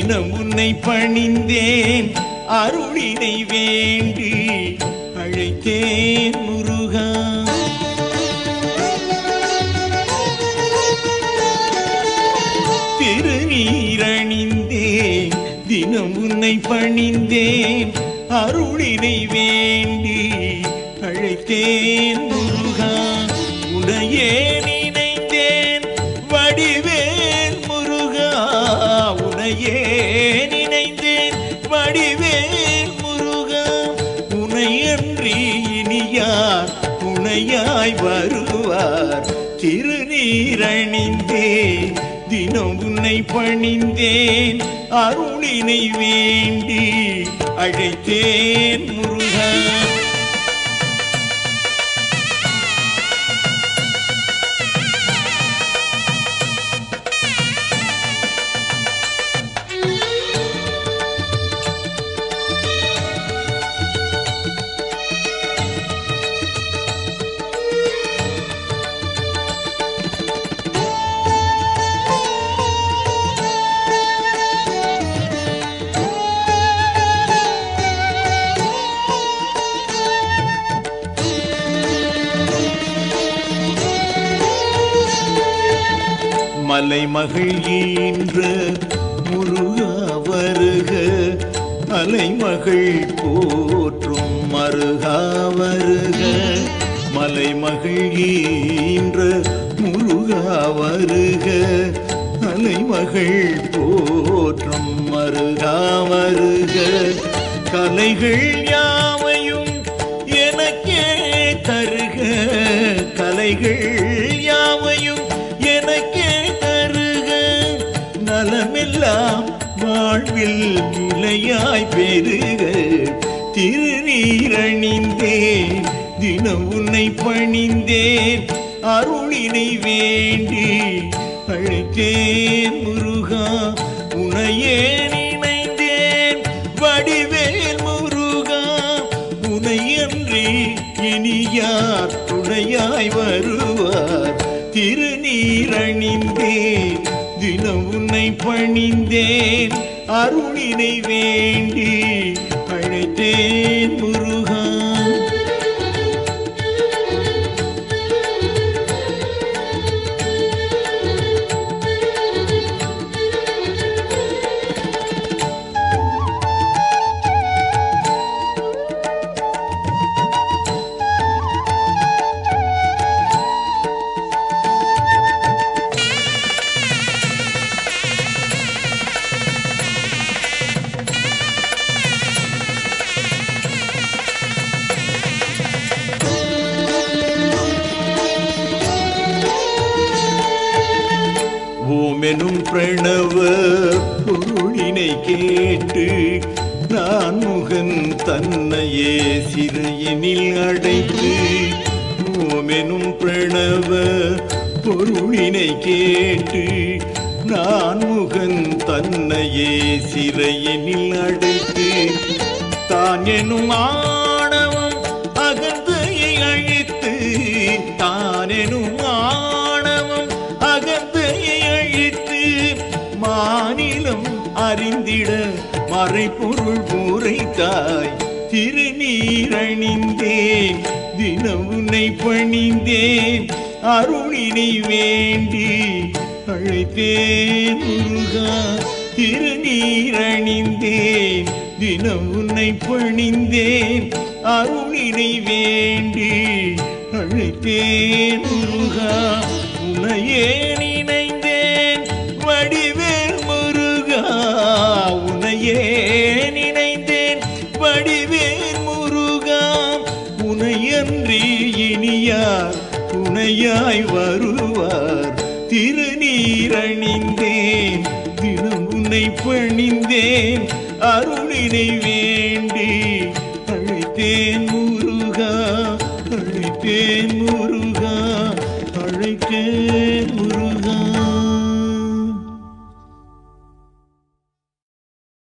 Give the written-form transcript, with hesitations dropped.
தினம் உன்னை பணிந்தேன் அருளினை வேண்டி அழைத்தேன் முருகா. திருநீரணிந்தேன் தினம் உன்னை பணிந்தேன் அருளினை வேண்டி அழைத்தேன் முருகா. உனையே நினைந்தேன் வடிவேல் முருகா. உனையே நினைந்தேன் வடிவேல் முருகா. உனையன்றி இனியார் துணையாய் வருவார். திருநீரணிந்தேன் தினம் உன்னை பணிந்தேன் அருளினை வேண்டி அழைத்தேன் முருகா. மலைமகள் ஈன்ற முருகா வருக. அலைமகள் போற்றும் மருகா வருக. மலைமகள் ஈன்ற முருகா வருக. அலைமகள் போற்றும் மருகா வருக. கலைகள் யாவையும் எனக்கே தருக. கலைகள் யாவையும் எனக்கே தருக. நலமெல்லாம் வாழ்வில் நிலையாய் பெருக. திருநீரணிந்தேன் தினம் உன்னை பணிந்தேன் அருளினை வேண்டி அழைத்தேன் முருகா. உனையே நினைந்தேன் வடிவேல் முருகா. உனையன்றி இனியார் துணையாய் வருவார். திருநீரணிந்தேன் தினம் உன்னை பணிந்தேன் அருளினை வேண்டி அழைத்தேன் முருகா. ஓமெனும் பிரணவ பொருளினை கேட்டு நான் முகன் தன்னையே சிறையினில் அடைத்து. ஓமெனும் பிரணவ பொருளினை கேட்டு நான் முகன் தன்னையே சிறையினில் அடைத்து. தான் எனும் ஆணவம் அகந்தையை அழித்து. தான் எனும் ஆணவம் அகந்தையை அழித்து. மாநிலம் அறிந்திட மறைபொருள் உரைத்தாய். திருநீரணிந்தேன் தினம் உன்னை பணிந்தேன் அருளினை வேண்டி அழைத்தேன் முருகா. திருநீரணிந்தேன் தினம் உன்னை பணிந்தேன் அருளினை வேண்டி அழைத்தேன் முருகா. உனையே நினைந்தேன் வடிவேல் முருகா. உனையே நினைந்தேன் வடிவேல் முருகா. உனையன்றி இனியார் துணையாய் வருவார். திருநீரணிந்தேன் தினம் உன்னை பணிந்தேன் அருளினை வேண்டி அழைத்தேன் முருகா. அழைத்தேன் முருகா. அழைத்தேன் முருகா.